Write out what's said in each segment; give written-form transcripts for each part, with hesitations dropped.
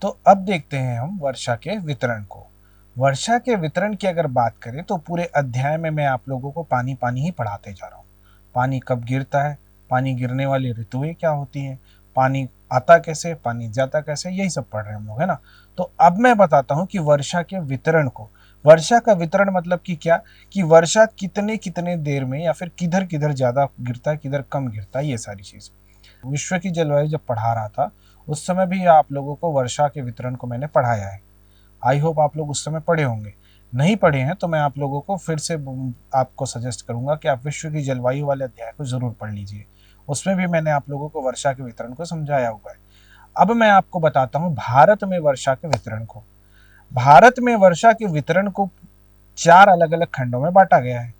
तो अब देखते हैं हम वर्षा के वितरण को। वर्षा के वितरण की अगर बात करें तो पूरे अध्याय में मैं आप लोगों को पानी पानी ही पढ़ाते जा रहा हूँ। पानी कब गिरता है, पानी गिरने वाली ऋतुएं क्या होती हैं, पानी आता कैसे, पानी जाता कैसे, यही सब पढ़ रहे हैं हम लोग, है ना। तो अब मैं बताता हूँ कि वर्षा के वितरण को। वर्षा का वितरण मतलब कि क्या, कि वर्षा कितने कितने देर में या फिर किधर किधर ज्यादा गिरता है, किधर कम गिरता है, ये सारी चीज। विश्व की जलवायु जब पढ़ा रहा था उस समय भी आप लोगों को वर्षा के वितरण को मैंने पढ़ाया है। आई होप आप लोग उस समय पढ़े होंगे। नहीं पढ़े हैं तो मैं आप लोगों को फिर से आपको सजेस्ट करूंगा कि आप विश्व की जलवायु वाले अध्याय को जरूर पढ़ लीजिए। उसमें भी मैंने आप लोगों को वर्षा के वितरण को समझाया हुआ है। अब मैं आपको बताता हूं भारत में वर्षा के वितरण को। भारत में वर्षा के वितरण को 4 अलग अलग खंडों में बांटा गया है।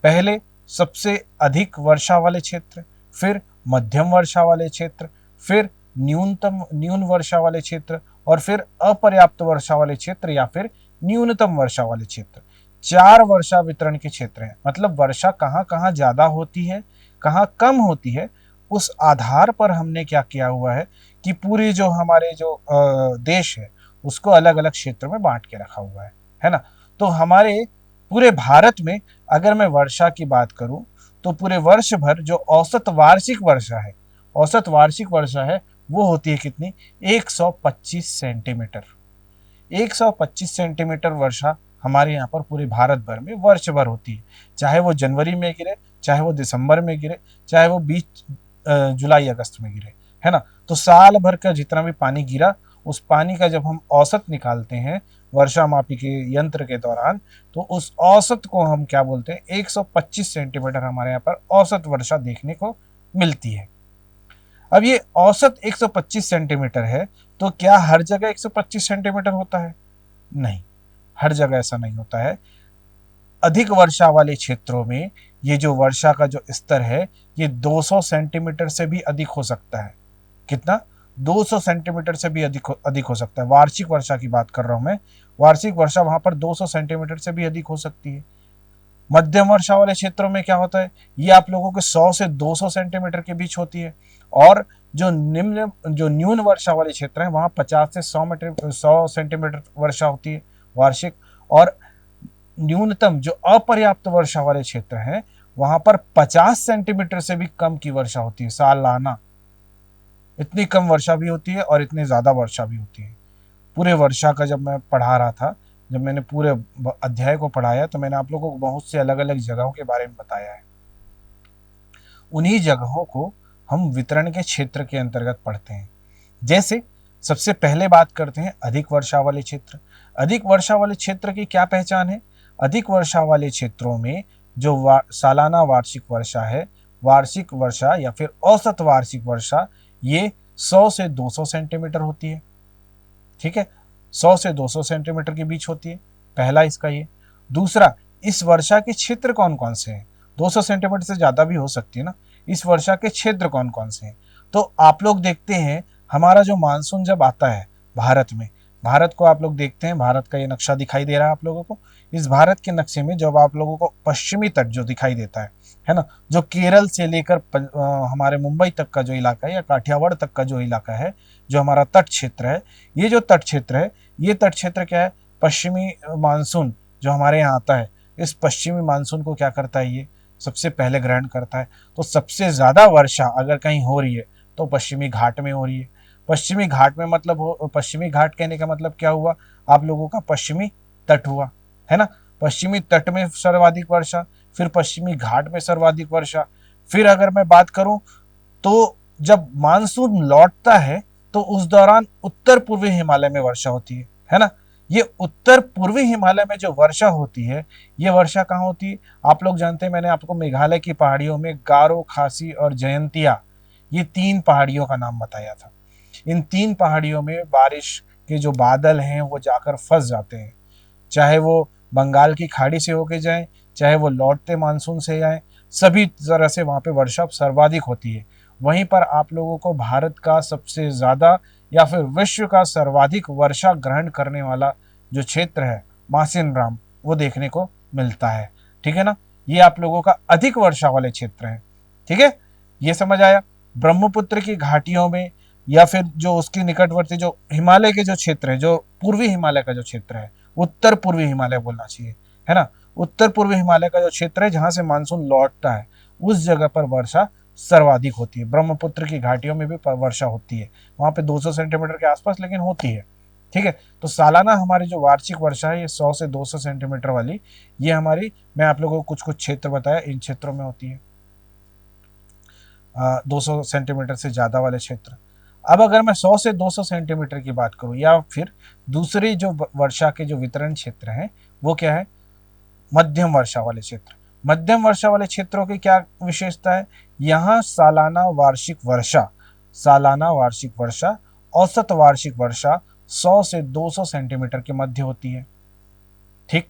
पहले सबसे अधिक वर्षा वाले क्षेत्र, फिर मध्यम वर्षा वाले क्षेत्र, फिर न्यून वर्षा वाले क्षेत्र, और फिर अपर्याप्त वर्षा वाले क्षेत्र या फिर न्यूनतम वर्षा वाले क्षेत्र। 4 वर्षा वितरण के क्षेत्र हैं। मतलब वर्षा कहाँ कहाँ ज्यादा होती है, कहाँ कम होती है, उस आधार पर हमने क्या किया हुआ है कि पूरी जो हमारे जो देश है उसको अलग अलग क्षेत्रों में बांट के रखा हुआ है ना। तो हमारे पूरे भारत में अगर मैं वर्षा की बात करूं तो पूरे वर्ष भर जो औसत वार्षिक वर्षा है वो होती है कितनी, 125 सेंटीमीटर। 125 सेंटीमीटर वर्षा हमारे यहाँ पर पूरे भारत भर में वर्ष भर होती है। चाहे वो जनवरी में गिरे, चाहे वो दिसंबर में गिरे, चाहे वो 20 जुलाई अगस्त में गिरे, है ना। तो साल भर का जितना भी पानी गिरा, उस पानी का जब हम औसत निकालते हैं वर्षा मापी के यंत्र के दौरान, तो उस औसत को हम क्या बोलते हैं, 125 सेंटीमीटर हमारे यहाँ पर औसत वर्षा देखने को मिलती है। अब ये औसत 125 सेंटीमीटर है, तो क्या हर जगह 125 सेंटीमीटर होता है? नहीं, हर जगह ऐसा नहीं होता है। अधिक वर्षा वाले क्षेत्रों में ये जो वर्षा का जो स्तर है ये 200 सेंटीमीटर से भी अधिक हो सकता है। कितना? 200 सेंटीमीटर से भी अधिक हो सकता है। वार्षिक वर्षा की बात कर रहा हूं मैं। वार्षिक वर्षा वहां पर 200 सेंटीमीटर से भी अधिक हो सकती है। मध्यम वर्षा वाले क्षेत्रों में क्या होता है, ये आप लोगों के 100 से 200 सेंटीमीटर के बीच होती है। और जो न्यून वर्षा वाले क्षेत्र हैं वहां 50 से 100 सेंटीमीटर वर्षा होती है वार्षिक। और न्यूनतम जो अपर्याप्त वर्षा वाले क्षेत्र हैं वहां पर 50 सेंटीमीटर से भी कम की वर्षा होती है सालाना। इतनी कम वर्षा भी होती है और इतनी ज्यादा वर्षा भी होती है। पूरे वर्षा का जब मैं पढ़ा रहा था, जब मैंने पूरे अध्याय को पढ़ाया, तो मैंने आप लोगों को बहुत से अलग अलग जगहों के बारे में बताया है। उन्हीं जगहों को हम वितरण के क्षेत्र के अंतर्गत पढ़ते हैं। जैसे सबसे पहले बात करते हैं अधिक वर्षा वाले क्षेत्र। अधिक वर्षा वाले क्षेत्र की क्या पहचान है? अधिक वर्षा वाले क्षेत्रों में जो सालाना वार्षिक वर्षा है, वार्षिक वर्षा या फिर औसत वार्षिक वर्षा, ये 100 से 200 सेंटीमीटर होती है। ठीक है, 100 से 200 सेंटीमीटर के बीच होती है। पहला इसका ये। दूसरा, इस वर्षा के क्षेत्र कौन कौन से हैं? 200 सेंटीमीटर से ज्यादा भी हो सकती है ना। इस वर्षा के क्षेत्र कौन कौन से हैं? तो आप लोग देखते हैं हमारा जो मानसून जब आता है भारत में, भारत को आप लोग देखते हैं, भारत का ये नक्शा दिखाई दे रहा है आप लोगों को। इस भारत के नक्शे में जब आप लोगों को पश्चिमी तट जो दिखाई देता है ना, जो केरल से लेकर हमारे मुंबई तक का जो इलाका है या काठियावाड़ तक का जो इलाका है, जो हमारा तट क्षेत्र है, ये जो तट क्षेत्र है, ये तट क्षेत्र क्या है? पश्चिमी मानसून जो हमारे यहाँ आता है, इस पश्चिमी मानसून को क्या करता है, ये सबसे पहले ग्रहण करता है। तो सबसे ज्यादा वर्षा अगर कहीं हो रही है तो पश्चिमी घाट में हो रही है। पश्चिमी घाट में मतलब पश्चिमी घाट कहने का मतलब क्या हुआ, आप लोगों का पश्चिमी तट हुआ, है ना। पश्चिमी तट में सर्वाधिक वर्षा, फिर पश्चिमी घाट में सर्वाधिक वर्षा। फिर अगर मैं बात करूं तो जब मानसून लौटता है तो उस दौरान उत्तर पूर्वी हिमालय में वर्षा होती है ना। ये उत्तर पूर्वी हिमालय में जो वर्षा होती है, ये वर्षा कहाँ होती है? आप लोग जानते हैं, मैंने आपको मेघालय की पहाड़ियों में गारो, खासी और जयंतिया, ये 3 पहाड़ियों का नाम बताया था। इन 3 पहाड़ियों में बारिश के जो बादल हैं वो जाकर फंस जाते हैं। चाहे वो बंगाल की खाड़ी से होके जाएं, चाहे वो लौटते मानसून से आए, सभी तरह से वहां पे वर्षा सर्वाधिक होती है। वहीं पर आप लोगों को भारत का सबसे ज्यादा या फिर विश्व का सर्वाधिक वर्षा ग्रहण करने वाला जो क्षेत्र है, मासिन राम, वो देखने को मिलता है। ठीक है ना, ये आप लोगों का अधिक वर्षा वाले क्षेत्र है। ठीक है, ये समझ आया। ब्रह्मपुत्र की घाटियों में या फिर जो उसके निकटवर्ती जो हिमालय के जो क्षेत्र है, जो पूर्वी हिमालय का जो क्षेत्र है, उत्तर पूर्वी हिमालय बोलना चाहिए, है ना, उत्तर पूर्वी हिमालय का जो क्षेत्र है जहां से मानसून लौटता है, उस जगह पर वर्षा सर्वाधिक होती है। ब्रह्मपुत्र की घाटियों में भी वर्षा होती है, वहां पे 200 सेंटीमीटर के आसपास लेकिन होती है। ठीक है, तो सालाना हमारी जो वार्षिक वर्षा है ये 100 से 200 सेंटीमीटर वाली, ये हमारी, मैं आप लोगों को कुछ कुछ क्षेत्र बताया, इन क्षेत्रों में होती है 200 सेंटीमीटर से ज़्यादा वाले क्षेत्र। अब अगर मैं 100 से 200 सेंटीमीटर की बात करूं, या फिर दूसरी जो वर्षा के जो वितरण क्षेत्र हैं, वो क्या है, मध्यम वर्षा वाले क्षेत्र। मध्यम वर्षा वाले क्षेत्रों की क्या विशेषता है, यहाँ सालाना वार्षिक वर्षा, औसत वार्षिक वर्षा 100 से 200 सेंटीमीटर के मध्य होती है। ठीक,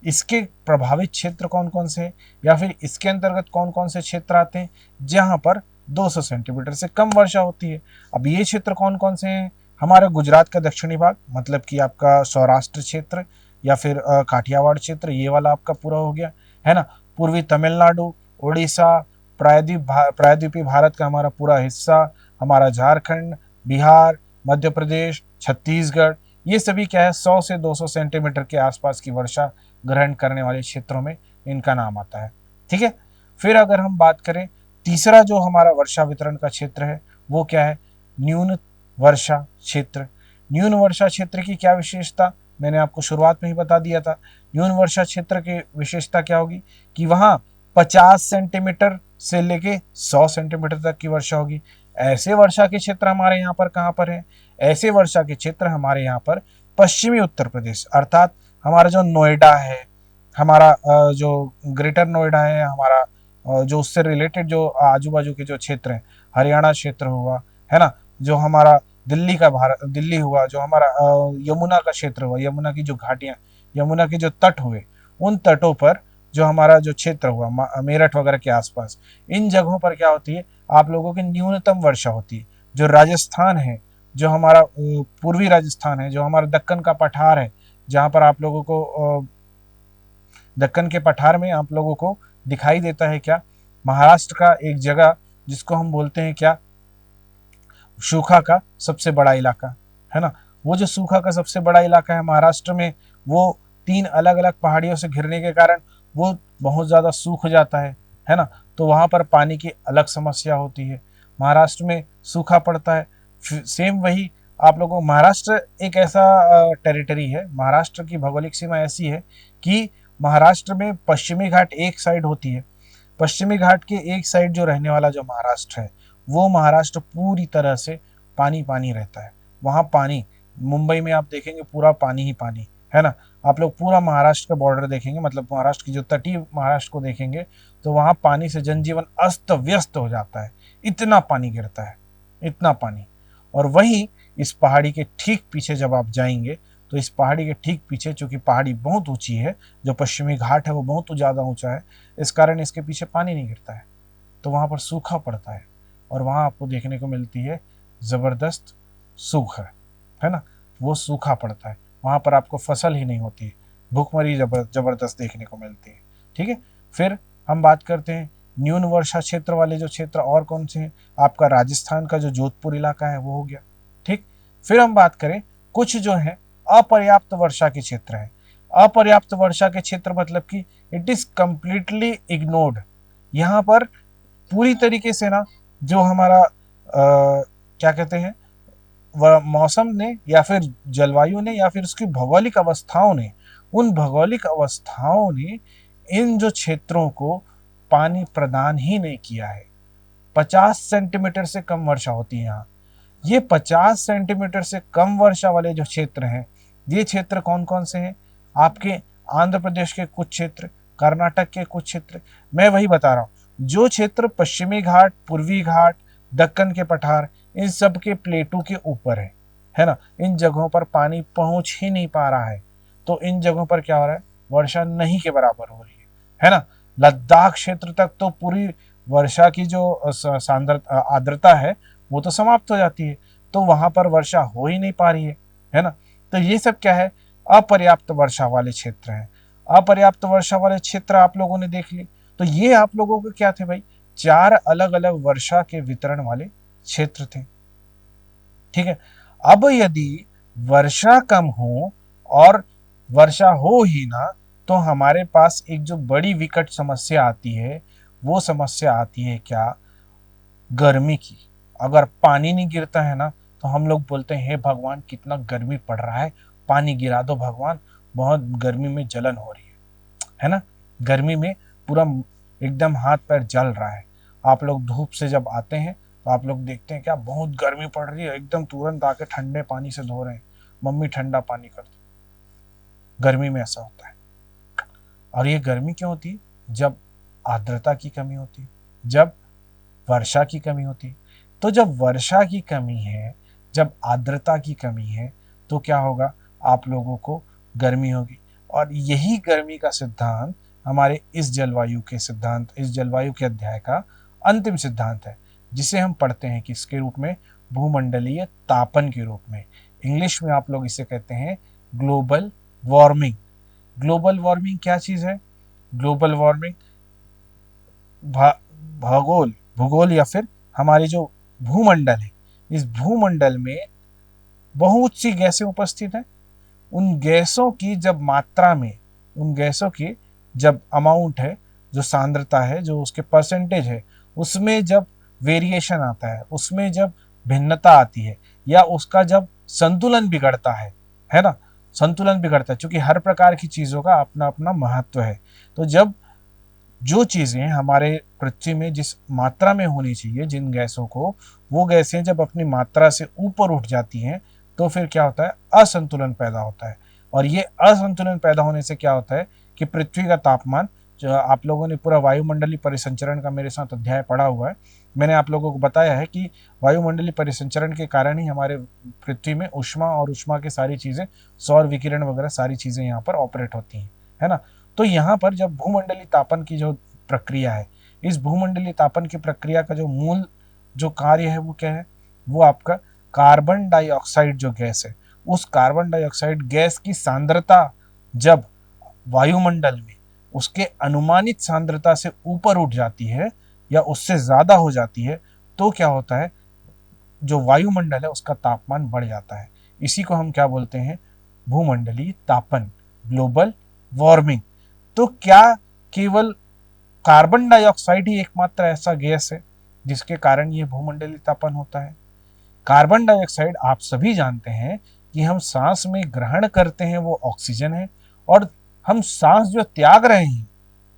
इसके प्रभावित क्षेत्र कौन कौन से हैं, या फिर इसके अंतर्गत कौन कौन से क्षेत्र आते हैं जहां पर 200 सेंटीमीटर से कम वर्षा होती है। अब ये क्षेत्र कौन कौन से हैं, हमारा गुजरात का दक्षिणी भाग, मतलब कि आपका सौराष्ट्र क्षेत्र या फिर काठियावाड़ क्षेत्र, ये वाला आपका पूरा हो गया, है ना। पूर्वी तमिलनाडु, उड़ीसा, प्रायद्वीपीय भारत का हमारा पूरा हिस्सा, हमारा झारखंड, बिहार, मध्य प्रदेश, छत्तीसगढ़, ये सभी क्या है, 100 से 200 सेंटीमीटर के आसपास की वर्षा ग्रहण करने वाले क्षेत्रों में इनका नाम आता है। ठीक है, फिर अगर हम बात करें, तीसरा जो हमारा वर्षा वितरण का क्षेत्र है वो क्या है, न्यून वर्षा क्षेत्र। न्यून वर्षा क्षेत्र की क्या विशेषता, मैंने आपको शुरुआत में ही बता दिया था। न्यून वर्षा क्षेत्र की विशेषता क्या होगी कि वहां 50 सेंटीमीटर से लेके 100 सेंटीमीटर तक की वर्षा होगी। ऐसे वर्षा के क्षेत्र हमारे यहाँ पर कहाँ पर है, ऐसे वर्षा के क्षेत्र हमारे यहाँ पर पश्चिमी उत्तर प्रदेश, अर्थात हमारा जो नोएडा है, हमारा जो ग्रेटर नोएडा है, हमारा जो उससे रिलेटेड जो आजू बाजू के जो क्षेत्र हैं, हरियाणा क्षेत्र हुआ, है ना, जो हमारा दिल्ली हुआ, जो हमारा यमुना का क्षेत्र हुआ, यमुना की जो घाटियां, यमुना के जो तट हुए, उन तटों पर जो हमारा जो क्षेत्र हुआ मेरठ वगैरह के आसपास, इन जगहों पर क्या होती है, आप लोगों की न्यूनतम वर्षा होती है। जो राजस्थान है, जो हमारा पूर्वी राजस्थान है, जो हमारा दक्कन का पठार है, जहाँ पर आप लोगों को दक्कन के पठार में आप लोगों को दिखाई देता है क्या, महाराष्ट्र का एक जगह जिसको हम बोलते हैं क्या, सूखा का सबसे बड़ा इलाका, है ना। वो जो सूखा का सबसे बड़ा इलाका है महाराष्ट्र में, वो 3 अलग अलग पहाड़ियों से घिरने के कारण वो बहुत ज़्यादा सूख जाता है ना। तो वहाँ पर पानी की अलग समस्या होती है, महाराष्ट्र में सूखा पड़ता है। सेम वही आप लोगों को, महाराष्ट्र एक ऐसा टेरिटरी है, महाराष्ट्र की भौगोलिक सीमा ऐसी है कि महाराष्ट्र में पश्चिमी घाट एक साइड होती है, पश्चिमी घाट के एक साइड जो रहने वाला जो महाराष्ट्र है, वो महाराष्ट्र पूरी तरह से पानी पानी रहता है। वहाँ पानी, मुंबई में आप देखेंगे पूरा पानी ही पानी, है ना। आप लोग पूरा महाराष्ट्र का बॉर्डर देखेंगे, मतलब महाराष्ट्र की जो तटीय महाराष्ट्र को देखेंगे, तो वहाँ पानी से जनजीवन अस्त व्यस्त हो जाता है, इतना पानी गिरता है, इतना पानी। और वहीं इस पहाड़ी के ठीक पीछे जब आप जाएंगे, तो इस पहाड़ी के ठीक पीछे, चूंकि पहाड़ी बहुत ऊंची है, जो पश्चिमी घाट है वो बहुत ज़्यादा ऊंचा है, इस कारण इसके पीछे पानी नहीं गिरता है, तो वहाँ पर सूखा पड़ता है, और वहाँ आपको देखने को मिलती है ज़बरदस्त सूखा, है ना। वो सूखा पड़ता है, वहाँ पर आपको फसल ही नहीं होती है, भूखमरी जबरदस्त देखने को मिलती है। ठीक है, फिर हम बात करते हैं न्यून वर्षा क्षेत्र वाले जो क्षेत्र और कौन से हैं, आपका राजस्थान का जो जोधपुर इलाका है वो हो गया। ठीक, फिर हम बात करें कुछ जो है अपर्याप्त वर्षा के क्षेत्र है। अपर्याप्त वर्षा के क्षेत्र मतलब कि इट इज कंप्लीटली इग्नोर्ड, यहाँ पर पूरी तरीके से ना जो हमारा क्या कहते हैं, वह मौसम ने या फिर जलवायु ने या फिर उसकी भौगोलिक अवस्थाओं ने, उन भौगोलिक अवस्थाओं ने इन जो क्षेत्रों को पानी प्रदान ही नहीं किया है। 50 सेंटीमीटर से कम वर्षा होती है यहाँ। ये 50 सेंटीमीटर से कम वर्षा वाले जो क्षेत्र हैं, ये क्षेत्र कौन कौन से हैं, आपके आंध्र प्रदेश के कुछ क्षेत्र, कर्नाटक के कुछ क्षेत्र, मैं वही बता रहा हूँ, जो क्षेत्र पश्चिमी घाट, पूर्वी घाट, दक्कन के पठार, इन सब के प्लेटों के ऊपर है ना, इन जगहों पर पानी पहुंच ही नहीं पा रहा है, तो इन जगहों पर क्या हो रहा है, वर्षा नहीं के बराबर हो रही है ना। लद्दाख क्षेत्र तक तो पूरी वर्षा की जो आर्द्रता है वो तो समाप्त हो जाती है, तो वहां पर वर्षा हो ही नहीं पा रही है ना। तो ये सब क्या है, अपर्याप्त वर्षा वाले क्षेत्र हैं। अपर्याप्त वर्षा वाले क्षेत्र आप लोगों ने देख लिए, तो ये आप लोगों के क्या थे भाई, 4 अलग अलग वर्षा के वितरण वाले क्षेत्र थे। ठीक है। अब यदि वर्षा कम हो और वर्षा हो ही ना, तो हमारे पास एक जो बड़ी विकट समस्या आती है, वो समस्या आती है क्या, गर्मी की। अगर पानी नहीं गिरता है ना, तो हम लोग बोलते हैं हे भगवान कितना गर्मी पड़ रहा है, पानी गिरा दो भगवान, बहुत गर्मी में जलन हो रही है ना। गर्मी में पूरा एकदम हाथ पैर जल रहा है। आप लोग धूप से जब आते हैं तो आप लोग देखते हैं क्या बहुत गर्मी पड़ रही है, एकदम तुरंत आके ठंडे पानी से धो रहे हैं, मम्मी ठंडा पानी कर दो। गर्मी में ऐसा होता है। और ये गर्मी क्यों होती है? जब आर्द्रता की कमी होती है, जब वर्षा की कमी होती है। तो जब वर्षा की कमी है, जब आर्द्रता की कमी है, तो क्या होगा, आप लोगों को गर्मी होगी। और यही गर्मी का सिद्धांत हमारे इस जलवायु के सिद्धांत, इस जलवायु के अध्याय का अंतिम सिद्धांत है, जिसे हम पढ़ते हैं किसके रूप में, भूमंडलीय तापन के रूप में। इंग्लिश में आप लोग इसे कहते हैं ग्लोबल वार्मिंग। ग्लोबल वार्मिंग क्या चीज है? ग्लोबल वार्मिंग भूगोल भूगोल या फिर हमारे जो भूमंडल है, इस भूमंडल में बहुत सी गैसें उपस्थित हैं। उन गैसों की जब मात्रा में, उन गैसों की जब अमाउंट है, जो सांद्रता है, जो उसके परसेंटेज है, उसमें जब वेरिएशन आता है, उसमें जब भिन्नता आती है, या उसका जब संतुलन बिगड़ता है ना, संतुलन बिगड़ता है, क्योंकि हर प्रकार की चीजों का अपना अपना महत्व है। तो जब जो चीजें हमारे पृथ्वी में जिस मात्रा में होनी चाहिए, जिन गैसों को, वो गैसें जब अपनी मात्रा से ऊपर उठ जाती हैं, तो फिर क्या होता है, असंतुलन पैदा होता है। और ये असंतुलन पैदा होने से क्या होता है कि पृथ्वी का तापमान, जो आप लोगों ने पूरा वायुमंडलीय परिसंचरण का मेरे साथ अध्याय पढ़ा हुआ है, मैंने आप लोगों को बताया है कि वायुमंडलीय परिसंचरण के कारण ही हमारे पृथ्वी में उष्मा और उष्मा की सारी चीजें, सौर विकिरण वगैरह सारी चीजें यहाँ पर ऑपरेट होती हैं, है ना। तो यहाँ पर जब भूमंडलीय तापन की जो प्रक्रिया है, इस भूमंडलीय तापन की प्रक्रिया का जो मूल जो कार्य है वो क्या है, वो आपका कार्बन डाइऑक्साइड जो गैस है, उस कार्बन डाइऑक्साइड गैस की सांद्रता जब वायुमंडल में उसके अनुमानित सांद्रता से ऊपर उठ जाती है या उससे ज्यादा हो जाती है, तो क्या होता है, जो वायुमंडल है उसका तापमान बढ़ जाता है। इसी को हम क्या बोलते हैं, भूमंडलीय तापन, ग्लोबल वार्मिंग। तो क्या केवल कार्बन डाइऑक्साइड ही एकमात्र ऐसा गैस है जिसके कारण ये भूमंडलीय तापन होता है? कार्बन डाइऑक्साइड आप सभी जानते हैं कि हम सांस में ग्रहण करते हैं वो ऑक्सीजन है, और हम सांस जो त्याग रहे हैं,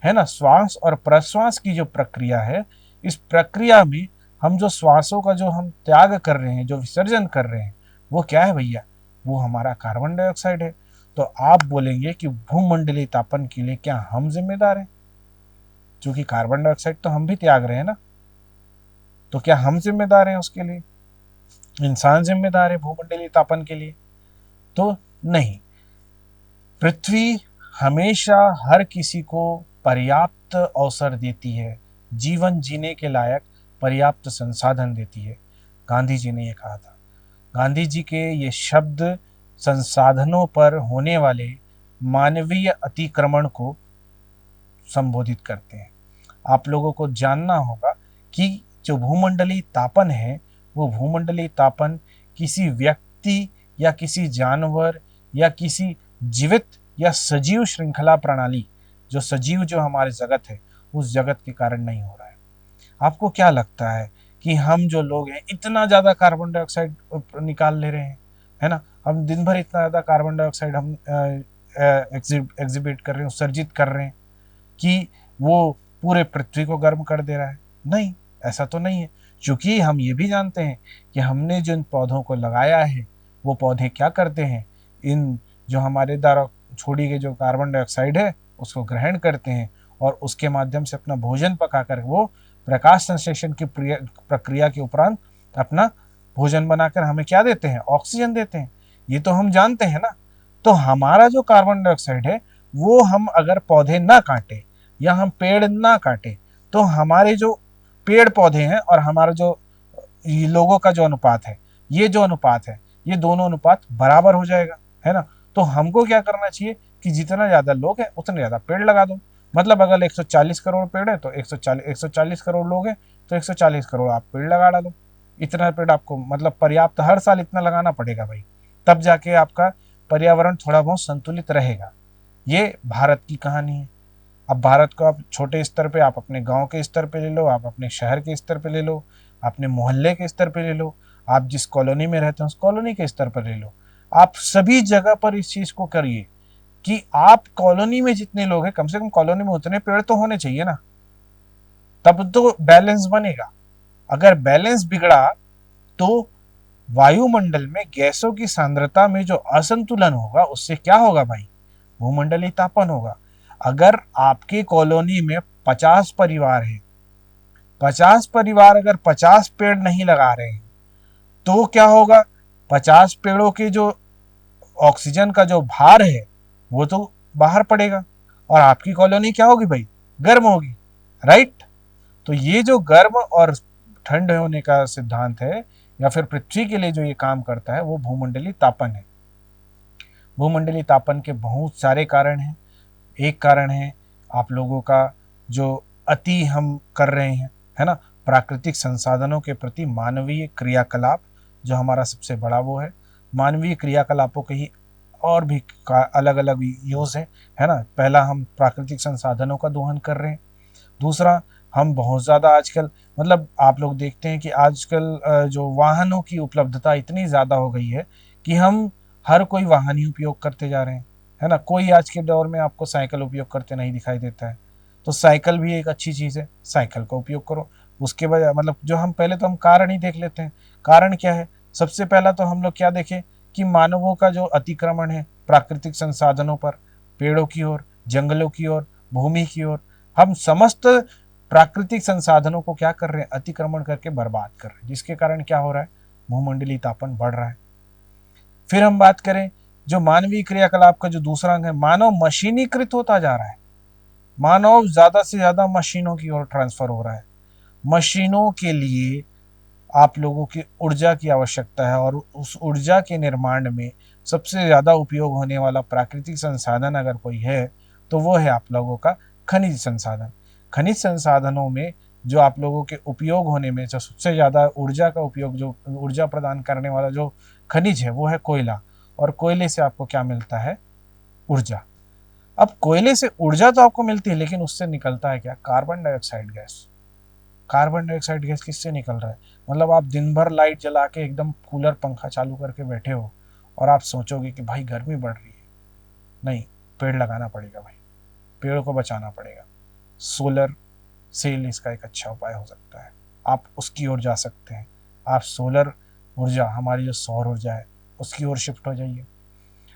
है ना, श्वास और प्रश्वास की जो प्रक्रिया है, इस प्रक्रिया में हम जो श्वासों का जो हम त्याग कर रहे हैं, जो विसर्जन कर रहे हैं, वो क्या है भैया, वो हमारा कार्बन डाइऑक्साइड है। तो आप बोलेंगे कि भूमंडलीय तापन के लिए क्या हम जिम्मेदार हैं? क्योंकि कार्बन डाइऑक्साइड तो हम भी त्याग रहे हैं ना, तो क्या हम जिम्मेदार हैं उसके लिए? इंसान जिम्मेदार है भूमंडलीय तापन के लिए? तो नहीं। पृथ्वी हमेशा हर किसी को पर्याप्त अवसर देती है, जीवन जीने के लायक पर्याप्त संसाधन देती है। गांधी जी ने यह कहा था। गांधी जी के ये शब्द संसाधनों पर होने वाले मानवीय अतिक्रमण को संबोधित करते हैं। आप लोगों को जानना होगा कि जो भूमंडलीय तापन है, वो भूमंडलीय तापन किसी व्यक्ति या किसी जानवर या किसी जीवित या सजीव श्रृंखला प्रणाली, जो सजीव जो हमारे जगत है, उस जगत के कारण नहीं हो रहा है। आपको क्या लगता है कि हम जो लोग हैं इतना ज्यादा कार्बन डाइऑक्साइड निकाल ले रहे हैं, है ना, हम दिन भर इतना ज्यादा कार्बन डाइऑक्साइड हम एग्जिबिट कर रहे हैं, उत्सर्जित कर रहे हैं कि वो पूरे पृथ्वी को गर्म कर दे रहा है? नहीं, ऐसा तो नहीं है। क्योंकि हम ये भी जानते हैं कि हमने जिन पौधों को लगाया है, वो पौधे क्या करते हैं, इन जो हमारे द्वारा छोड़ी गई जो कार्बन डाइऑक्साइड है उसको ग्रहण करते हैं, और उसके माध्यम से अपना भोजन पकाकर वो प्रकाश संश्लेषण की प्रक्रिया के उपरांत अपना भोजन बनाकर हमें क्या देते हैं, ऑक्सीजन देते हैं। ये तो हम जानते हैं ना। तो हमारा जो कार्बन डाइऑक्साइड है, वो हम अगर पौधे ना काटे या हम पेड़ ना काटे, तो हमारे जो पेड़ पौधे हैं और हमारा जो लोगों का जो अनुपात है, ये जो अनुपात है, ये दोनों अनुपात बराबर हो जाएगा, है ना। तो हमको क्या करना चाहिए कि जितना ज्यादा लोग हैं उतने ज्यादा पेड़ लगा दो। मतलब अगर 140 करोड़ पेड़ है तो 140 करोड़ लोग हैं तो 140 करोड़ आप पेड़ लगा डालो। इतना पेड़ आपको मतलब पर्याप्त हर साल इतना लगाना पड़ेगा भाई, तब जाके आपका पर्यावरण थोड़ा बहुत संतुलित रहेगा। ये भारत की कहानी है। अब भारत को आप छोटे स्तर पे, आप अपने गांव के स्तर पे ले लो, आप अपने शहर के स्तर पे ले लो, अपने मोहल्ले के स्तर पे ले लो, आप जिस कॉलोनी में रहते हैं उस कॉलोनी के स्तर पर ले लो, आप सभी जगह पर इस चीज को करिए कि आप कॉलोनी में जितने लोग हैं कम से कम कॉलोनी में उतने पेड़ तो होने चाहिए ना, तब तो बैलेंस बनेगा। अगर बैलेंस बिगड़ा तो वायुमंडल में गैसों की सांद्रता में जो असंतुलन होगा उससे क्या होगा भाई, भूमंडलीय तापन होगा। अगर आपके कॉलोनी में 50 परिवार है, 50 परिवार अगर 50 पेड़ नहीं लगा रहे हैं तो क्या होगा, 50 पेड़ों के जो ऑक्सीजन का जो भार है वो तो बाहर पड़ेगा, और आपकी कॉलोनी क्या होगी भाई, गर्म होगी, राइट। तो ये जो गर्म और ठंड होने का सिद्धांत है या फिर पृथ्वी के लिए जो ये काम करता है वो भूमंडलीय तापन है। भूमंडलीय तापन के बहुत सारे कारण हैं। एक कारण है आप लोगों का जो अति हम कर रहे हैं, है ना, प्राकृतिक संसाधनों के प्रति मानवीय क्रियाकलाप, जो हमारा सबसे बड़ा वो है। मानवीय क्रियाकलापों के ही और भी अलग अलग यूज है ना। पहला, हम प्राकृतिक संसाधनों का दोहन कर रहे हैं। दूसरा, हम बहुत ज़्यादा आजकल, मतलब आप लोग देखते हैं कि आजकल जो वाहनों की उपलब्धता इतनी ज़्यादा हो गई है कि हम हर कोई वाहन ही उपयोग करते जा रहे हैं, है ना। कोई आज के दौर में आपको साइकिल उपयोग करते नहीं दिखाई देता है। तो साइकिल भी एक अच्छी चीज़ है, साइकिल का उपयोग करो। उसके बजाय मतलब जो हम पहले तो हम कारण ही देख लेते हैं। कारण क्या है, सबसे पहला तो हम लोग क्या देखें कि मानवों का जो अतिक्रमण है प्राकृतिक संसाधनों पर, पेड़ों की ओर, जंगलों की ओर, भूमि की ओर, हम समस्त प्राकृतिक संसाधनों को क्या कर रहे हैं, अतिक्रमण करके बर्बाद कर रहे हैं, जिसके कारण क्या हो रहा है, भूमंडलीय तापन बढ़ रहा है। फिर हम बात करें जो मानवीय क्रियाकलाप का जो दूसरा अंग है, मानव मशीनीकृत होता जा रहा है। मानव ज्यादा से ज्यादा मशीनों की ओर ट्रांसफर हो रहा है। मशीनों के लिए आप लोगों की ऊर्जा की आवश्यकता है, और उस ऊर्जा के निर्माण में सबसे ज्यादा उपयोग होने वाला प्राकृतिक संसाधन अगर कोई है तो वो है आप लोगों का खनिज संसाधन। खनिज संसाधनों में जो आप लोगों के उपयोग होने में जो सबसे ज्यादा ऊर्जा का उपयोग, जो ऊर्जा प्रदान करने वाला जो खनिज है वो है कोयला। और कोयले से आपको क्या मिलता है, ऊर्जा। अब कोयले से ऊर्जा तो आपको मिलती है, लेकिन उससे निकलता है क्या, carbon dioxide gas. Carbon dioxide gas किससे निकल रहा है, मतलब आप दिन भर लाइट जला के एकदम कूलर पंखा चालू करके बैठे हो और आप सोचोगे कि भाई गर्मी बढ़ रही है, नहीं, पेड़ लगाना पड़ेगा भाई, पेड़ों को बचाना पड़ेगा। सोलर सेल इसका एक अच्छा उपाय हो सकता है, आप उसकी ओर जा सकते हैं। आप सोलर ऊर्जा, हमारी जो सौर ऊर्जा है उसकी ओर शिफ्ट हो जाइए।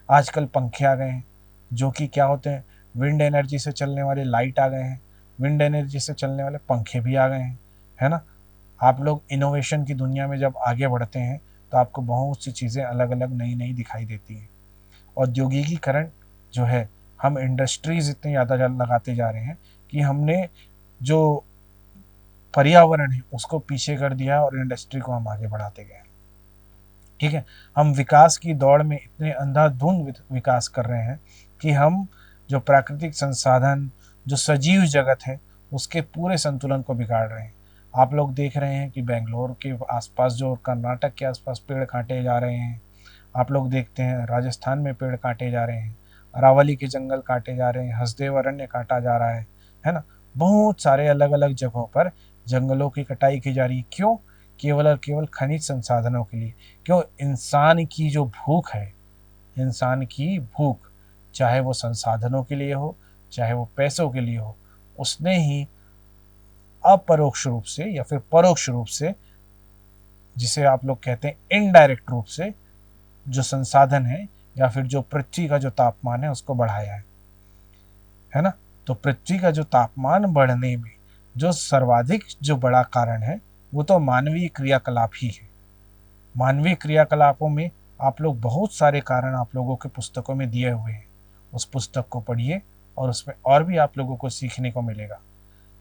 आजकल पंखे आ गए हैं जो कि क्या होते हैं, विंड एनर्जी से चलने वाले लाइट आ गए हैं, विंड एनर्जी से चलने वाले पंखे भी आ गए हैं, है ना। आप लोग इनोवेशन की दुनिया में जब आगे बढ़ते हैं तो आपको बहुत सी चीज़ें अलग अलग नई नई दिखाई देती हैं। औद्योगिकीकरण जो है, हम इंडस्ट्रीज इतनी ज़्यादा लगाते जा रहे हैं कि हमने जो पर्यावरण है उसको पीछे कर दिया और इंडस्ट्री को हम आगे बढ़ाते गए। ठीक है, हम विकास की दौड़ में इतने अंधाधुंध विकास कर रहे हैं कि हम जो प्राकृतिक संसाधन, जो सजीव जगत है, उसके पूरे संतुलन को बिगाड़ रहे हैं। आप लोग देख रहे हैं कि बेंगलोर के आसपास, जो कर्नाटक के आसपास पेड़ काटे जा रहे हैं। आप लोग देखते हैं राजस्थान में पेड़ काटे जा रहे हैं, अरावली के जंगल काटे जा रहे हैं, हसदेव अरण्य काटा जा रहा है ना। बहुत सारे अलग अलग जगहों पर जंगलों की कटाई की जा रही है। क्यों, केवल और केवल खनिज संसाधनों के लिए। क्यों, इंसान की जो भूख है, इंसान की भूख, चाहे वो संसाधनों के लिए हो चाहे वो पैसों के लिए हो, उसने ही अपरोक्ष रूप से या फिर परोक्ष रूप से, जिसे आप लोग कहते हैं इनडायरेक्ट रूप से, जो संसाधन है या फिर जो पृथ्वी का जो तापमान है उसको बढ़ाया है ना। तो पृथ्वी का जो तापमान बढ़ने में जो सर्वाधिक जो बड़ा कारण है वो तो मानवीय क्रियाकलाप ही है। मानवीय क्रियाकलापों में आप लोग बहुत सारे कारण आप लोगों के पुस्तकों में दिए हुए हैं, उस पुस्तक को पढ़िए और उसमें और भी आप लोगों को सीखने को मिलेगा।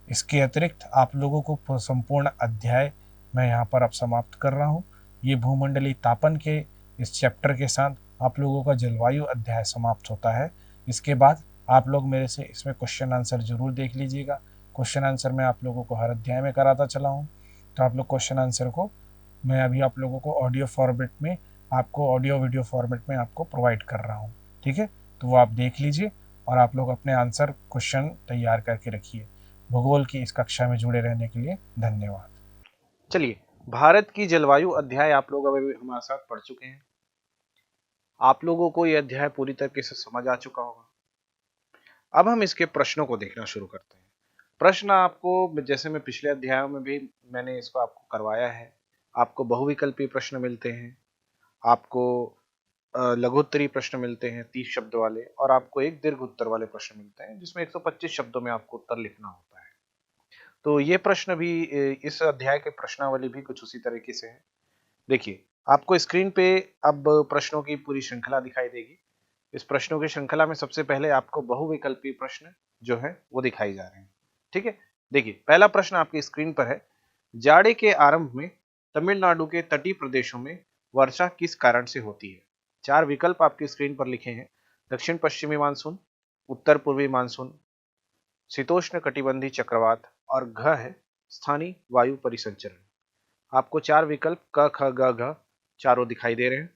इसके अतिरिक्त आप लोगों को संपूर्ण अध्याय मैं यहाँ पर अब समाप्त कर रहा हूँ। ये भूमंडलीय तापन के इस चैप्टर के साथ आप लोगों का जलवायु अध्याय समाप्त होता है। इसके बाद आप लोग मेरे से इसमें क्वेश्चन आंसर जरूर देख लीजिएगा। क्वेश्चन आंसर मैं आप लोगों को हर अध्याय में कराता चला हूँ, तो आप लोग क्वेश्चन आंसर को मैं अभी आप लोगों को ऑडियो फॉर्मेट में, आपको ऑडियो वीडियो फॉर्मेट में आपको प्रोवाइड कर रहा हूँ। ठीक है, तो वो आप देख लीजिए और आप लोग अपने आंसर क्वेश्चन तैयार करके रखिए। भूगोल की इस कक्षा में जुड़े रहने के लिए धन्यवाद। चलिए, भारत की जलवायु अध्याय आप लोग अभी हमारे साथ पढ़ चुके हैं। आप लोगों को यह अध्याय पूरी तरीके से समझ आ चुका होगा। अब हम इसके प्रश्नों को देखना शुरू करते हैं। प्रश्न आपको, जैसे मैं पिछले अध्यायों में भी मैंने इसको आपको करवाया है, आपको बहुविकल्पीय प्रश्न मिलते हैं, आपको लघुत्तरीय प्रश्न मिलते हैं 30 शब्द वाले, और आपको एक दीर्घ उत्तर वाले प्रश्न मिलते हैं जिसमें 125 शब्दों में आपको उत्तर लिखना होता है। तो ये प्रश्न भी, इस अध्याय के प्रश्नावली भी कुछ उसी तरीके से है। देखिए, आपको स्क्रीन पे अब प्रश्नों की पूरी श्रृंखला दिखाई देगी। इस प्रश्नों की श्रृंखला में सबसे पहले आपको बहुविकल्पीय प्रश्न जो है वो दिखाई जा रहे हैं। ठीक है, देखिए पहला प्रश्न आपकी स्क्रीन पर है। जाड़े के आरंभ में तमिलनाडु के तटीय प्रदेशों में वर्षा किस कारण से होती है? चार विकल्प आपकी स्क्रीन पर लिखे हैं। दक्षिण पश्चिमी मानसून, उत्तर पूर्वी मानसून, शीतोष्ण कटिबंधीय चक्रवात, और घ है स्थानीय वायु परिसंचरण। आपको चार विकल्प क ख ग घ चारों दिखाई दे रहे हैं।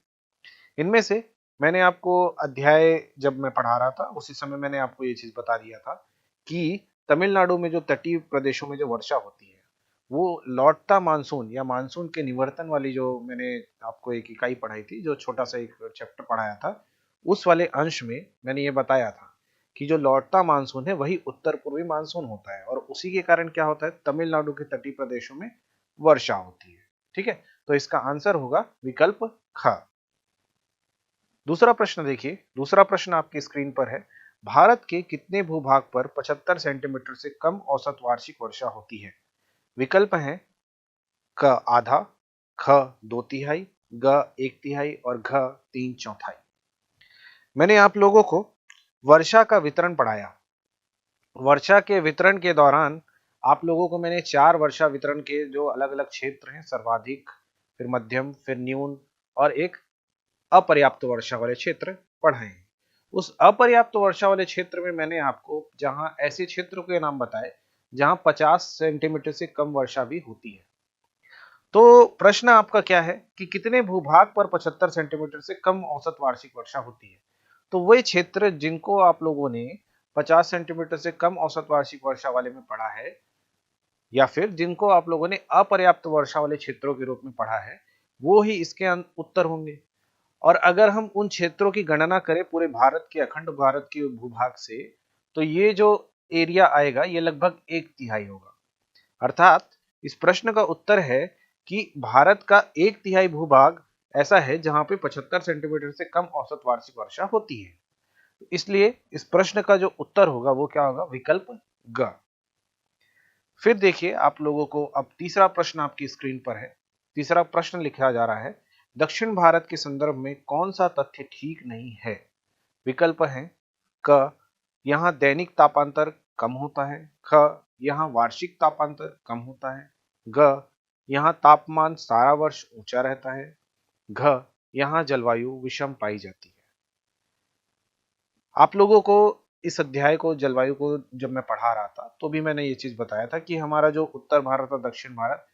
इनमें से मैंने आपको अध्याय जब मैं पढ़ा रहा था उसी समय मैंने आपको ये चीज बता दिया था कि तमिलनाडु में जो तटीय प्रदेशों में जो वर्षा होती है वो लौटता मानसून या मानसून के निवर्तन वाली, जो मैंने आपको एक इकाई पढ़ाई थी, जो छोटा सा एक चैप्टर पढ़ाया था, उस वाले अंश में मैंने ये बताया था कि जो लौटता मानसून है वही उत्तर पूर्वी मानसून होता है, और उसी के कारण क्या होता है, तमिलनाडु के तटीय प्रदेशों में वर्षा होती है। ठीक है, तो इसका आंसर होगा विकल्प ख। दूसरा प्रश्न देखिए, दूसरा प्रश्न आपकी स्क्रीन पर है। भारत के कितने भूभाग पर 75 सेंटीमीटर से कम औसत वार्षिक वर्षा होती है? विकल्प हैं क आधा, ख दो तिहाई, ग एक तिहाई, और घ तीन चौथाई। मैंने आप लोगों को वर्षा का वितरण पढ़ाया। वर्षा के वितरण के दौरान आप लोगों को मैंने चार वर्षा वितरण के जो अलग अलग क्षेत्र हैं, सर्वाधिक, फिर मध्यम, फिर न्यून, और एक अपर्याप्त वर्षा वाले क्षेत्र पढ़ाए हैं। उस अपर्याप्त वर्षा वाले क्षेत्र में मैंने आपको जहां ऐसे क्षेत्रों के नाम बताए जहां 50 सेंटीमीटर से कम वर्षा भी होती है। तो प्रश्न आपका क्या है कि कितने भूभाग पर 75 सेंटीमीटर से कम औसत वार्षिक वर्षा होती है? तो वही क्षेत्र जिनको आप लोगों ने 50 सेंटीमीटर से कम औसत वार्षिक वर्षा वाले में पढ़ा है, या फिर जिनको आप लोगों ने अपर्याप्त वर्षा वाले क्षेत्रों के रूप में पढ़ा है, वो ही इसके उत्तर होंगे। और अगर हम उन क्षेत्रों की गणना करें पूरे भारत के, अखंड भारत के भूभाग से, तो ये जो एरिया आएगा ये लगभग एक तिहाई होगा। अर्थात इस प्रश्न का उत्तर है कि भारत का एक तिहाई भूभाग ऐसा है जहां पे 75 सेंटीमीटर से कम औसत वार्षिक वर्षा होती है। इसलिए इस प्रश्न का जो उत्तर होगा वो क्या होगा? विकल्प ग। फिर देखिए, आप लोगों को अब तीसरा प्रश्न आपकी स्क्रीन पर है। तीसरा प्रश्न लिखा जा रहा है, दक्षिण भारत के संदर्भ में कौन सा तथ्य ठीक नहीं है? विकल्प हैं क यहाँ दैनिक तापांतर कम होता है, ख यहाँ वार्षिक तापांतर कम होता है, ग यहाँ तापमान सारा वर्ष ऊंचा रहता है, घ यहाँ जलवायु विषम पाई जाती है। आप लोगों को इस अध्याय को, जलवायु को, जब मैं पढ़ा रहा था तो भी मैंने ये चीज बताया था कि हमारा जो उत्तर भारत और दक्षिण भारत,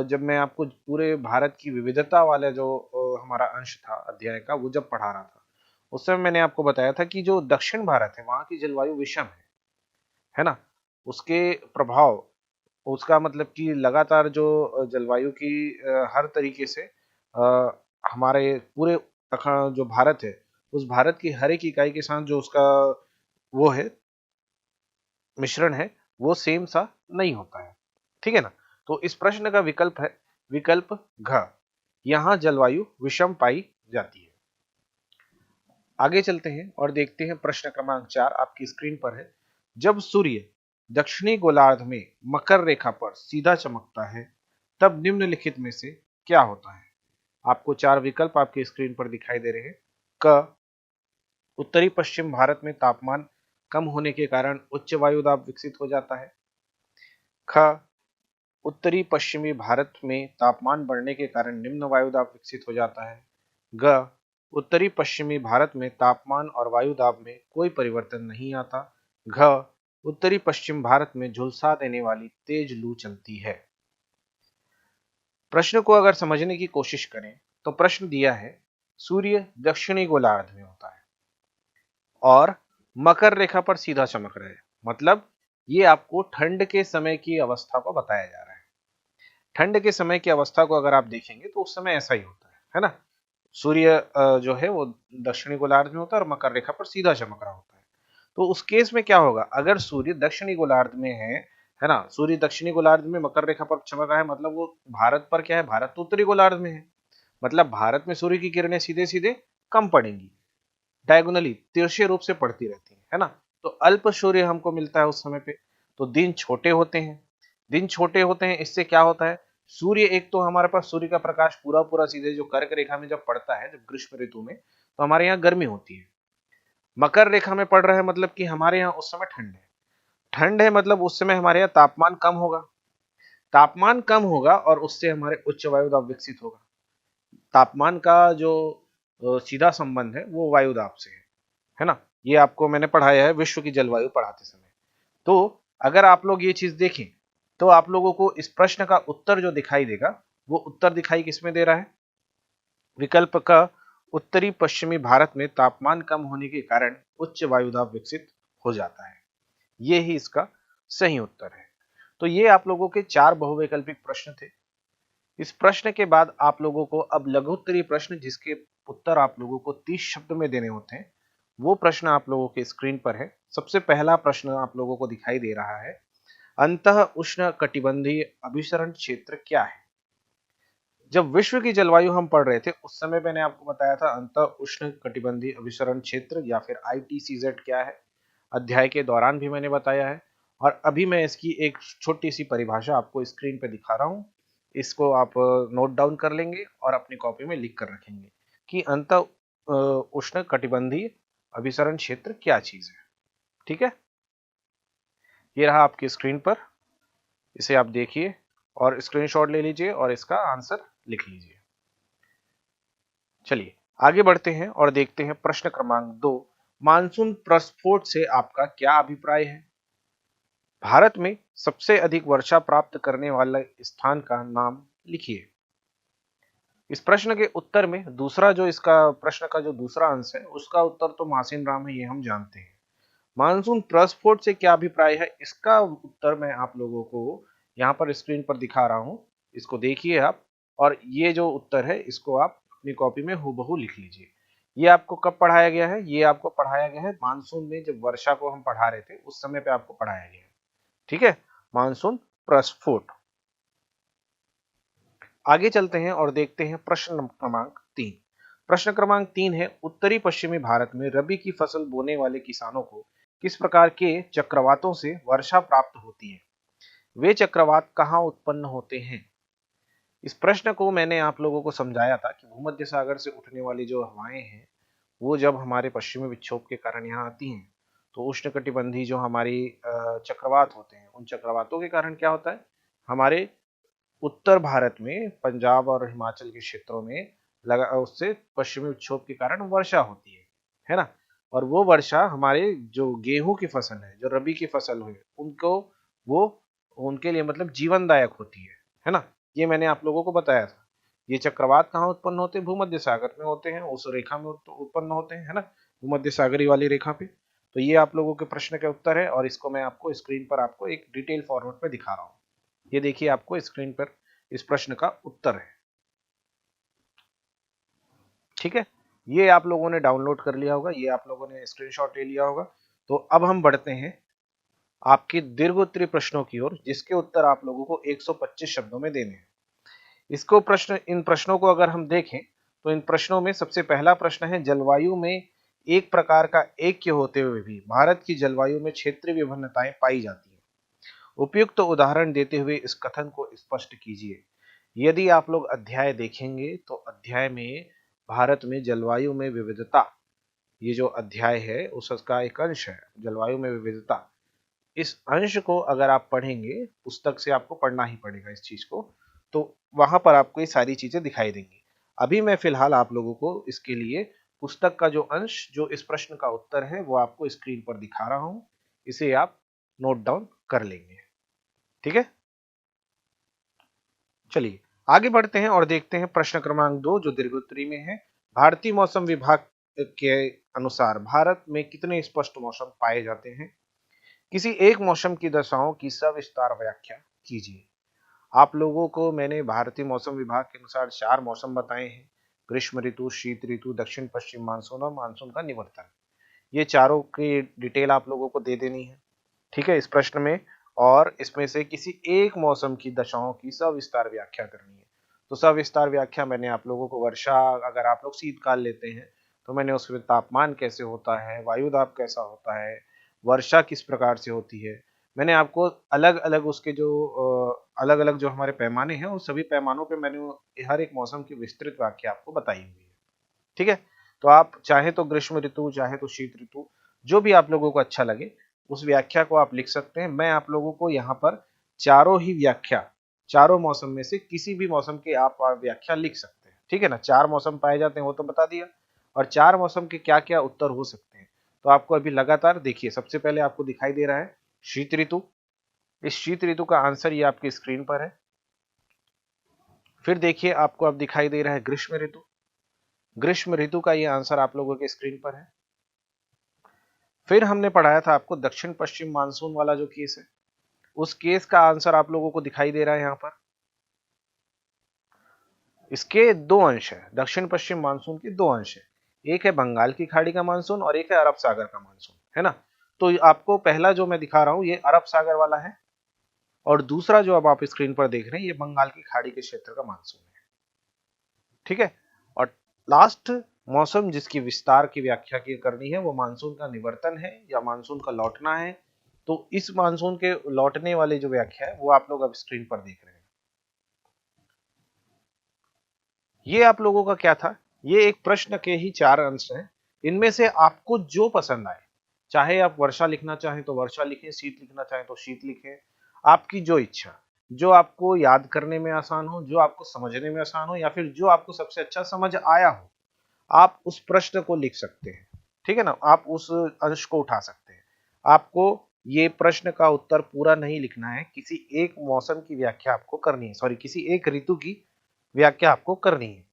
जब मैं आपको पूरे भारत की विविधता वाला जो हमारा अंश था अध्याय का, वो जब पढ़ा रहा था उस समय मैंने आपको बताया था कि जो दक्षिण भारत है वहां की जलवायु विषम है ना। उसके प्रभाव, उसका मतलब कि लगातार जो जलवायु की हर तरीके से हमारे पूरे जो भारत है, उस भारत की हर एक इकाई के साथ जो उसका वो है, मिश्रण है, वो सेम सा नहीं होता है। ठीक है ना। तो इस प्रश्न का विकल्प है विकल्प घ, यहां जलवायु विषम पाई जाती है। आगे चलते हैं और देखते हैं प्रश्न क्रमांक 4 आपकी स्क्रीन पर है। जब सूर्य दक्षिणी गोलार्ध में मकर रेखा पर सीधा चमकता है तब निम्नलिखित में से क्या होता है? आपको चार विकल्प आपकी स्क्रीन पर दिखाई दे रहे हैं। क उत्तरी पश्चिम भारत में तापमान कम होने के कारण उच्च वायु दाब विकसित हो जाता है। ख उत्तरी पश्चिमी भारत में तापमान बढ़ने के कारण निम्न वायु दाब विकसित हो जाता है। ग उत्तरी पश्चिमी भारत में तापमान और वायु दाब में कोई परिवर्तन नहीं आता। घ उत्तरी पश्चिम भारत में झुलसा देने वाली तेज लू चलती है। प्रश्न को अगर समझने की कोशिश करें तो प्रश्न दिया है सूर्य दक्षिणी गोलार्ध में होता है और मकर रेखा पर सीधा चमक रहा है। मतलब ये आपको ठंड के समय की अवस्था को बताया जा रहा है। ठंड के समय की अवस्था को अगर आप देखेंगे तो उस समय ऐसा ही होता है ना। सूर्य जो है वो दक्षिणी गोलार्ध में होता है और मकर रेखा पर सीधा चमक रहा होता है। तो उस केस में क्या होगा, अगर सूर्य दक्षिणी गोलार्ध में है ना, सूर्य दक्षिणी गोलार्ध में मकर रेखा पर चमक रहा है, मतलब वो भारत पर क्या है, भारत तो उत्तरी गोलार्ध में है, मतलब भारत में सूर्य की किरणें सीधे सीधे कम पड़ेंगी, डायगोनली तिरछे रूप से पड़ती रहती है ना। तो अल्प सूर्य हमको मिलता है उस समय पे। तो दिन छोटे होते हैं, दिन छोटे होते हैं, इससे क्या होता है, सूर्य एक तो हमारे पास सूर्य का प्रकाश पूरा पूरा सीधे जो कर्क रेखा में जब पड़ता है, जब ग्रीष्म ऋतु में, तो हमारे यहाँ गर्मी होती है। मकर रेखा में पड़ रहा है मतलब कि हमारे यहाँ उस समय ठंड है। ठंड है मतलब उस समय हमारे यहाँ तापमान कम होगा, तापमान कम होगा और उससे हमारे उच्च वायुदाब विकसित होगा। तापमान का जो सीधा संबंध है वो वायुदाब से है ना। ये आपको मैंने पढ़ाया है विश्व की जलवायु पढ़ाते समय। तो अगर आप लोग ये चीज देखें तो आप लोगों को इस प्रश्न का उत्तर जो दिखाई देगा, वो उत्तर दिखाई किसमें दे रहा है, विकल्प का उत्तरी पश्चिमी भारत में तापमान कम होने के कारण उच्च वायुदाब विकसित हो जाता है। ये ही इसका सही उत्तर है। तो ये आप लोगों के 4 बहुवैकल्पिक प्रश्न थे। इस प्रश्न के बाद आप लोगों को अब लघुत्तरी प्रश्न, जिसके उत्तर आप लोगों को 30 शब्द में देने होते हैं, वो प्रश्न आप लोगों के स्क्रीन पर है। सबसे पहला प्रश्न आप लोगों को दिखाई दे रहा है, अंतः उष्ण कटिबंधीय अभिसरण क्षेत्र क्या है। जब विश्व की जलवायु हम पढ़ रहे थे उस समय मैंने आपको बताया था अंतः उष्ण कटिबंधीय अभिसरण क्षेत्र या फिर ITCZ क्या है, अध्याय के दौरान भी मैंने बताया है। और अभी मैं इसकी एक छोटी सी परिभाषा आपको स्क्रीन पे दिखा रहा हूँ, इसको आप नोट डाउन कर लेंगे और अपनी कॉपी में लिख कर रखेंगे कि अंतः उष्ण कटिबंधीय अभिसरण क्षेत्र क्या चीज है। ठीक है, ये रहा आपकी स्क्रीन पर, इसे आप देखिए और स्क्रीनशॉट ले लीजिए और इसका आंसर लिख लीजिए। चलिए आगे बढ़ते हैं और देखते हैं प्रश्न क्रमांक 2, मानसून प्रस्फोट से आपका क्या अभिप्राय है। भारत में सबसे अधिक वर्षा प्राप्त करने वाले स्थान का नाम लिखिए। इस प्रश्न के उत्तर में दूसरा जो इसका प्रश्न का जो दूसरा अंश है उसका उत्तर तो मासिन राम है, ये हम जानते हैं। मानसून प्रस्फोट से क्या अभिप्राय है, इसका उत्तर मैं आप लोगों को यहाँ पर स्क्रीन पर दिखा रहा हूँ, इसको देखिए आप, और ये जो उत्तर है इसको आप अपनी कॉपी में हूबहू लिख लीजिए। ये आपको कब पढ़ाया गया है, ये आपको पढ़ाया गया है मानसून में, जब वर्षा को हम पढ़ा रहे थे उस समय पे आपको पढ़ाया गया है। ठीक है, मानसून प्रस्फोट। आगे चलते हैं और देखते हैं प्रश्न क्रमांक 3। प्रश्न क्रमांक 3 है, उत्तरी पश्चिमी भारत में रबी की फसल बोने वाले किसानों को किस प्रकार के चक्रवातों से वर्षा प्राप्त होती है, वे चक्रवात कहाँ उत्पन्न होते हैं। इस प्रश्न को मैंने आप लोगों को समझाया था कि भूमध्य सागर से उठने वाली जो हवाएं हैं वो जब हमारे पश्चिमी विक्षोभ के कारण यहाँ आती हैं तो उष्णकटिबंधी जो हमारी चक्रवात होते हैं, उन चक्रवातों के कारण क्या होता है, हमारे उत्तर भारत में पंजाब और हिमाचल के क्षेत्रों में लगा उससे पश्चिमी विक्षोभ के कारण वर्षा होती है ना। और वो वर्षा हमारे जो गेहूं की फसल है, जो रबी की फसल है, उनको वो उनके लिए मतलब जीवनदायक होती है ना। ये मैंने आप लोगों को बताया था। ये चक्रवात कहाँ उत्पन्न होते हैं, भूमध्य सागर में होते हैं, उस रेखा में उत्पन्न होते हैं, है ना, भूमध्य सागरी वाली रेखा पे। तो ये आप लोगों के प्रश्न के उत्तर है और इसको मैं आपको स्क्रीन पर आपको एक डिटेल फॉर्मेट में दिखा रहा हूँ। ये देखिए आपको स्क्रीन पर इस प्रश्न का उत्तर है। ठीक है, ये आप लोगों ने डाउनलोड कर लिया होगा, ये आप लोगों ने स्क्रीनशॉट ले लिया होगा। तो अब हम बढ़ते हैं आपके दीर्घोत्तरी प्रश्नों की ओर, जिसके उत्तर आप लोगों को 125 शब्दों में देने हैं। इसको प्रश्न इन प्रश्नों को अगर हम देखें तो इन प्रश्नों में सबसे पहला प्रश्न है, जलवायु में एक प्रकार का ऐक्य होते हुए भी भारत की जलवायु में क्षेत्रीय विभिन्नताएं पाई जाती हैं। उपयुक्त तो उदाहरण देते हुए इस कथन को स्पष्ट कीजिए। यदि आप लोग अध्याय देखेंगे तो अध्याय में भारत में जलवायु में विविधता, ये जो अध्याय है उसका एक अंश है जलवायु में विविधता। इस अंश को अगर आप पढ़ेंगे, पुस्तक से आपको पढ़ना ही पड़ेगा इस चीज को, तो वहां पर आपको ये सारी चीजें दिखाई देंगी। अभी मैं फिलहाल आप लोगों को इसके लिए पुस्तक का जो अंश जो इस प्रश्न का उत्तर है वो आपको स्क्रीन पर दिखा रहा हूं, इसे आप नोट डाउन कर लेंगे। ठीक है, चलिए आगे बढ़ते हैं और देखते हैं प्रश्न क्रमांक 2 जो दीर्घोत्तरी में है। भारतीय मौसम विभाग के अनुसार भारत में कितने स्पष्ट मौसम पाए जाते हैं? किसी एक मौसम की दशाओं की सविस्तार व्याख्या कीजिए। आप लोगों को मैंने भारतीय मौसम विभाग के अनुसार 4 मौसम बताए हैं। ग्रीष्म ऋतु, शीत ऋतु, दक्षिण पश्चिम मानसून और मानसून का निवर्तन। ये चारों की डिटेल आप लोगों को दे देनी है, ठीक है, इस प्रश्न में। और इसमें से किसी एक मौसम की दशाओं की सविस्तार व्याख्या करनी है। तो सविस्तार व्याख्या मैंने आप लोगों को वर्षा, अगर आप लोग शीतकाल लेते हैं तो मैंने उसमें तापमान कैसे होता है, वायुदाब कैसा होता है, वर्षा किस प्रकार से होती है, मैंने आपको अलग अलग उसके जो अलग अलग जो हमारे पैमाने हैं उन सभी पैमानों पे मैंने हर एक मौसम की विस्तृत व्याख्या आपको बताई हुई है, ठीक है। तो आप चाहे तो ग्रीष्म ऋतु, चाहे तो शीत ऋतु, जो भी आप लोगों को अच्छा लगे उस व्याख्या को आप लिख सकते हैं। मैं आप लोगों को यहाँ पर चारों ही व्याख्या, चारों मौसम में से किसी भी मौसम की आप व्याख्या लिख सकते हैं, ठीक है ना। 4 मौसम पाए जाते हैं वो तो बता दिया, और 4 मौसम के क्या क्या उत्तर हो सकते हैं तो आपको अभी लगातार देखिए। सबसे पहले आपको दिखाई दे रहा है शीत ऋतु। इस शीत ऋतु का आंसर ये आपकी स्क्रीन पर है। फिर देखिए आपको अब दिखाई दे रहा है ग्रीष्म ऋतु। ग्रीष्म ऋतु का ये आंसर आप लोगों के स्क्रीन पर है। फिर हमने पढ़ाया था आपको दक्षिण पश्चिम मानसून वाला जो केस है, उस केस का आंसर आप लोगों को दिखाई दे रहा है यहाँ पर। इसके 2 अंश है, दक्षिण पश्चिम मानसून के 2 अंश है। एक है बंगाल की खाड़ी का मानसून और एक है अरब सागर का मानसून, है ना। तो आपको पहला जो मैं दिखा रहा हूं ये अरब सागर वाला है, और दूसरा जो अब आप स्क्रीन पर देख रहे हैं ये बंगाल की खाड़ी के क्षेत्र का मानसून है, ठीक है। और लास्ट मौसम जिसकी विस्तार की व्याख्या की करनी है वो मानसून का निवर्तन है या मानसून का लौटना है। तो इस मानसून के लौटने वाली जो व्याख्या है वो आप लोग अब स्क्रीन पर देख रहे हैं। ये आप लोगों का क्या था, ये एक प्रश्न के ही 4 अंश हैं। इनमें से आपको जो पसंद आए, चाहे आप वर्षा लिखना चाहें तो वर्षा लिखें, शीत लिखना चाहें तो शीत लिखें, आपकी जो इच्छा, जो आपको याद करने में आसान हो, जो आपको समझने में आसान हो, या फिर जो आपको सबसे अच्छा समझ आया हो, आप उस प्रश्न को लिख सकते हैं, ठीक है ना। आप उस अंश को उठा सकते हैं। आपको ये प्रश्न का उत्तर पूरा नहीं लिखना है, किसी एक मौसम की व्याख्या आपको करनी है, सॉरी किसी एक ऋतु की व्याख्या आपको करनी है।